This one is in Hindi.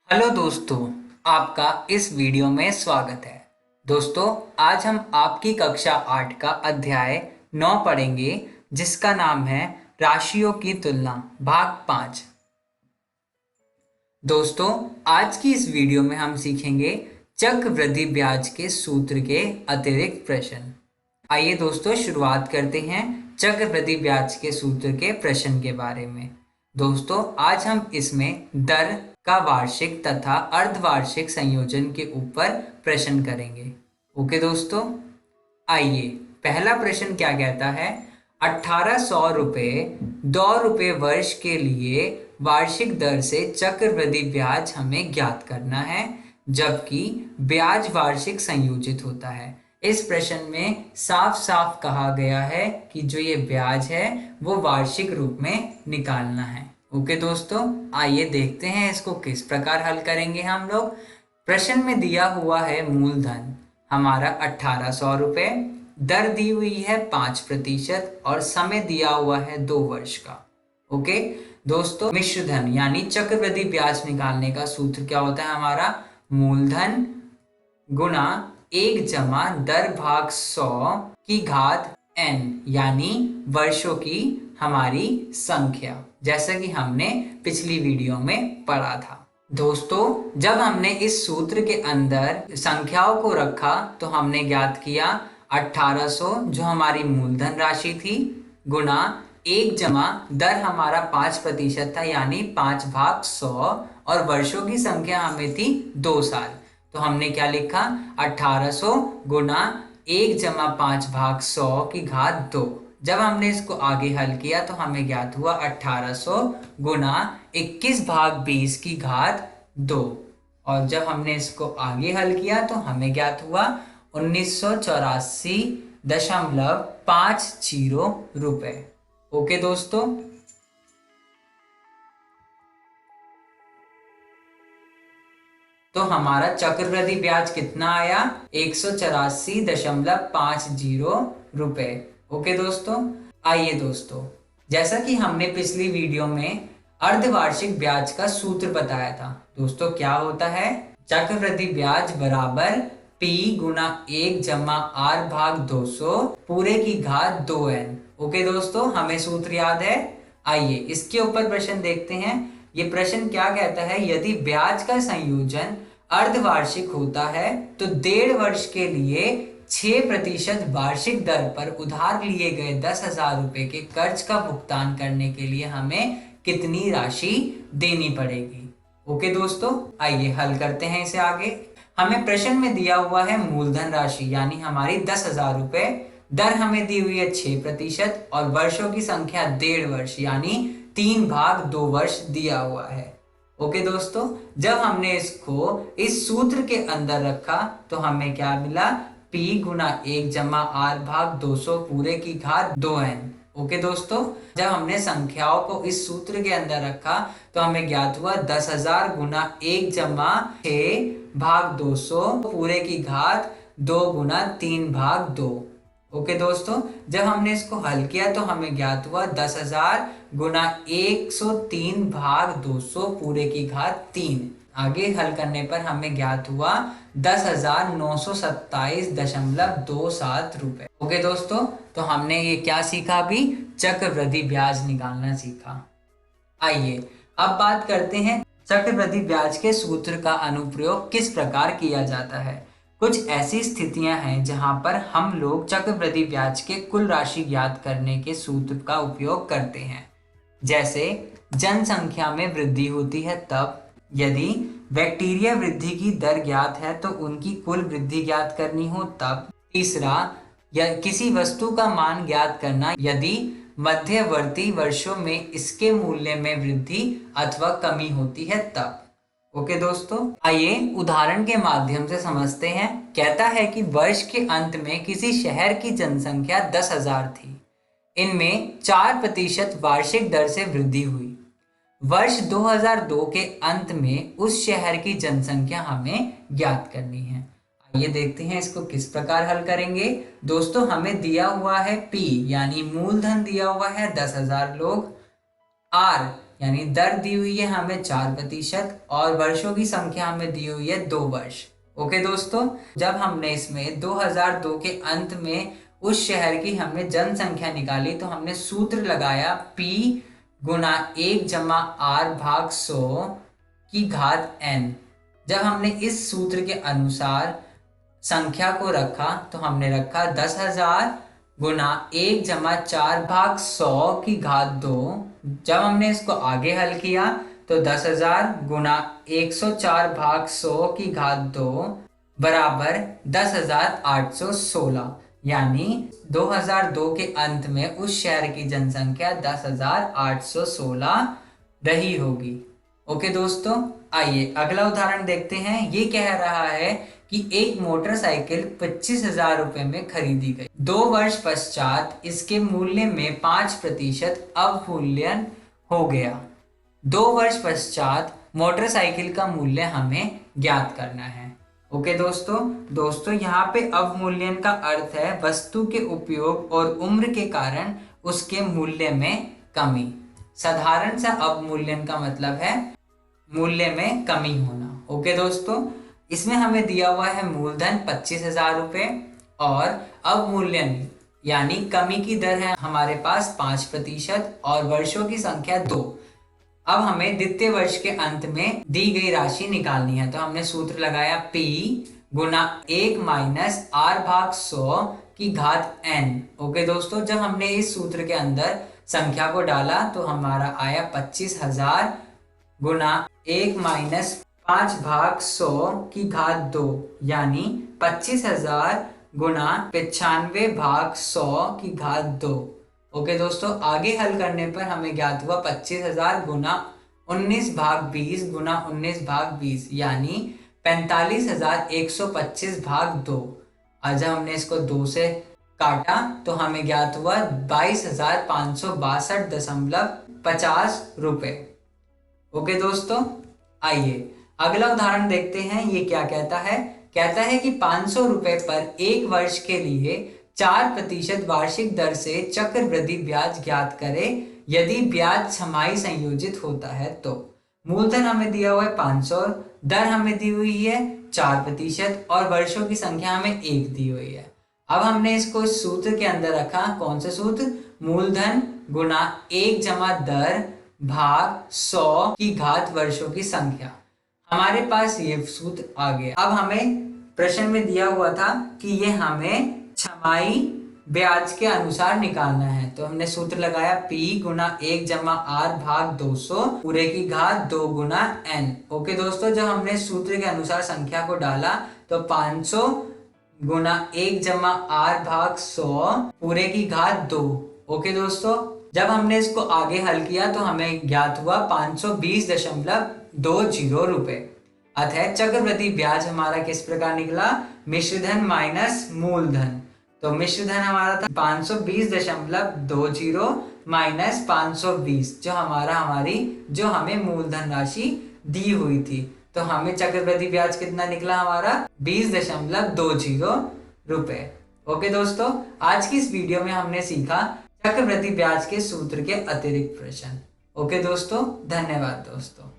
हेलो दोस्तों, आपका इस वीडियो में स्वागत है। दोस्तों, आज हम आपकी कक्षा 8 का अध्याय 9 पढ़ेंगे, जिसका नाम है राशियों की तुलना, भाग 5। दोस्तों, आज की इस वीडियो में हम सीखेंगे चक्रवृद्धि ब्याज के सूत्र के अतिरिक्त प्रश्न। आइए दोस्तों, शुरुआत करते हैं चक्रवृद्धि ब्याज के सूत्र के प्रश्न के बारे में। दोस्तों, आज हम इसमें दर का वार्षिक तथा अर्धवार्षिक संयोजन के ऊपर प्रश्न करेंगे। ओके दोस्तों, आइए पहला प्रश्न क्या कहता है। 1800 रुपये 2 रुपये वर्ष के लिए वार्षिक दर से चक्रवृद्धि ब्याज हमें ज्ञात करना है, जबकि ब्याज वार्षिक संयोजित होता है। इस प्रश्न में साफ साफ कहा गया है कि जो ये ब्याज है वो वार्षिक रूप में निकालना है। ओके दोस्तों, आइए देखते हैं इसको किस प्रकार हल करेंगे हम लोग। प्रश्न में दिया हुआ है मूलधन हमारा 1800 रुपये, दर दी हुई है 5% और समय दिया हुआ है 2 वर्ष का। ओके दोस्तों, मिश्र धन यानी चक्रवृद्धि ब्याज निकालने का सूत्र क्या होता है हमारा, मूलधन गुणा 1 जमा दर भाग 100 की घात n, यानी वर्षों की हमारी संख्या, जैसा कि हमने पिछली वीडियो में पढ़ा था। दोस्तों, जब हमने इस सूत्र के अंदर संख्याओं को रखा तो हमने ज्ञात किया 1800 जो हमारी मूलधन राशि थी, गुणा 1 जमा दर हमारा 5% था यानी 5/100, और वर्षों की संख्या हमें थी 2 साल। तो हमने क्या लिखा, 1800 गुणा 1 जमा 5/100 की घात 2। जब हमने इसको आगे हल किया तो हमें ज्ञात हुआ 1800 गुणा 21/20 की घात 2, और जब हमने इसको आगे हल किया तो हमें ज्ञात हुआ 1984.50 रुपए। ओके दोस्तों, तो हमारा चक्रवृद्धि ब्याज कितना आया, 184.50 रुपए। ओके दोस्तों, आइए दोस्तों, जैसा कि हमने पिछली वीडियो में अर्धवार्षिक ब्याज का सूत्र बताया था। दोस्तों, क्या होता है, चक्रवृद्धि ब्याज बराबर P गुणा 1 जमा R भाग 200 पूरे की घात 2n। ओके दोस्तों, हमें सूत्र याद है। आइए इसके ऊपर प्रश्न देखते हैं। ये प्रश्न क्या कहता है, यदि ब्याज का संयोजन अर्धवार्षिक होता है तो 1.5 वर्ष के लिए 6% वार्षिक दर पर उधार लिए गए 10,000 रुपए के कर्ज का भुगतान करने के लिए हमें कितनी राशि देनी पड़ेगी। ओके दोस्तों, आइए हल करते हैं इसे आगे। हमें प्रश्न में दिया हुआ है मूलधन राशि यानी हमारी 10,000 रुपए, दर हमें दी हुई है 6% और वर्षों की संख्या 1.5 वर्ष यानी 3/2 वर्ष दिया हुआ है। ओके दोस्तों, जब हमने इसको इस सूत्र के अंदर रखा तो हमें क्या मिला, P गुणा 1 जमा R भाग 200 पूरे की घात 2n। ओके दोस्तों, जब हमने संख्याओं को इस सूत्र के अंदर रखा तो हमें ज्ञात हुआ 10,000 गुणा 1 जमा 6 भाग 200 पूरे की घात 2 गुणा 3/2। ओके दोस्तों, जब हमने इसको हल किया तो हमें ज्ञात हुआ 10,000 गुणा 103 भाग 200 पूरे की घात 3। आगे हल करने पर हमें ज्ञात हुआ 10,927.27 रुपए। ओके दोस्तों, तो हमने ये क्या सीखा, अभी चक्रवृद्धि ब्याज निकालना सीखा। आइए अब बात करते हैं चक्रवृद्धि ब्याज के सूत्र का अनुप्रयोग किस प्रकार किया जाता है। कुछ ऐसी स्थितियां हैं जहां पर हम लोग चक्रवृद्धि ब्याज के कुल राशि ज्ञात करने के सूत्र का उपयोग करते हैं। जैसे जनसंख्या में वृद्धि होती है तब, यदि बैक्टीरिया वृद्धि की दर ज्ञात है तो उनकी कुल वृद्धि ज्ञात करनी हो तब। तीसरा, या किसी वस्तु का मान ज्ञात करना यदि मध्यवर्ती वर्षों में इसके मूल्य में वृद्धि अथवा कमी होती है तब। ओके दोस्तों, आइए उदाहरण के माध्यम से समझते हैं। कहता है कि वर्ष के अंत में किसी शहर की जनसंख्या 10,000 थी, इनमें 4% वार्षिक दर से वृद्धि हुई। वर्ष 2002 के अंत में उस शहर की जनसंख्या हमें ज्ञात करनी है। आइए देखते हैं इसको किस प्रकार हल करेंगे। दोस्तों, हमें दिया हुआ है P यानी मूलधन दिया हुआ है 10,000 लोग, R यानी दर दी हुई है हमें 4% और वर्षों की संख्या हमें दी हुई है 2 वर्ष। ओके दोस्तों, जब हमने इसमें 2002 के अंत में उस शहर की हमने जनसंख्या निकाली तो हमने सूत्र लगाया P गुना 1/r/100 जब हमने इस सूत्र के अनुसार संख्या को रखा तो हमने रखा 10,000 गुना 1/4/100 जब हमने इसको आगे हल किया तो 10,000 गुना 104/100 बराबर 10,816, यानी 2002 के अंत में उस शहर की जनसंख्या 10,816 रही होगी। ओके दोस्तों, आइए अगला उदाहरण देखते हैं। ये कह रहा है कि एक मोटरसाइकिल 25,000 रुपए में खरीदी गई। 2 वर्ष पश्चात इसके मूल्य में 5% अवमूल्यन हो गया। 2 वर्ष पश्चात मोटरसाइकिल का मूल्य हमें ज्ञात करना है। ओके दोस्तों यहाँ पे अवमूल्यन का अर्थ है वस्तु के उपयोग और उम्र के कारण उसके मूल्य में कमी। साधारण सा अवमूल्यन का मतलब है मूल्य में कमी होना। ओके दोस्तों, इसमें हमें दिया हुआ है मूलधन 25,000 रुपए और अवमूल्यन यानी कमी की दर है हमारे पास 5% और वर्षों की संख्या 2। अब हमें द्वितीय वर्ष के अंत में दी गई राशि निकालनी है तो हमने सूत्र लगाया P गुना 1/r/100 ओके दोस्तों, जब हमने इस सूत्र के अंदर संख्या को डाला तो हमारा आया 25,000 गुना 1-5/100 यानी 25,000 गुना 95/100। ओके दोस्तों, आगे हल करने पर हमें ज्ञात हुआ 25,000 गुना 19/20 गुना 19/20 यानी 45,125/2। आज हमने इसको 2 से काटा तो हमें ज्ञात हुआ 22,562.50 रुपए। ओके दोस्तों, आइए अगला उदाहरण देखते हैं। ये क्या कहता है कि 500 रुपए पर 1 वर्ष के लिए 4% वार्षिक दर से चक्रवृद्धि ब्याज ज्ञात करें यदि ब्याज छमाही संयोजित होता है तो। मूलधन हमें दिया हुआ है 500, दर हमें दी हुई है 4% और वर्षों की संख्या हमें 1 दी हुई है। अब हमने इसको इस सूत्र के अंदर रखा। कौन सा सूत्र? मूलधन गुना 1 जमा दर भाग 100 वर्षों की संख्या। हमारे पास ये सूत्र आ गया। अब हमें प्रश्न में दिया हुआ था कि ये हमें छमाही ब्याज के अनुसार निकालना है तो हमने सूत्र लगाया P गुना 1 जमा R भाग 200 पूरे की घात 2 गुना N। ओके दोस्तों, जब हमने सूत्र के अनुसार संख्या को डाला तो 500 गुना 1 जमा R भाग 100 पूरे की घात 2। ओके दोस्तों, जब हमने इसको आगे हल किया तो हमें ज्ञात हुआ 520.20 रुपए। अतः चक्रवृद्धि ब्याज हमारा किस प्रकार निकला? मिश्रधन माइनस मूलधन। तो मिश्रधन हमारा था 520.20 माइनस 520 जो हमें मूलधन राशि दी हुई थी। तो हमें चक्रवृद्धि ब्याज कितना निकला? हमारा 20.20 रुपए। ओके दोस्तों, आज की इस वीडियो में हमने सीखा चक्रवृद्धि ब्याज के सूत्र के अतिरिक्त प्रश्न। ओके दोस्तों, धन्यवाद दोस्तों।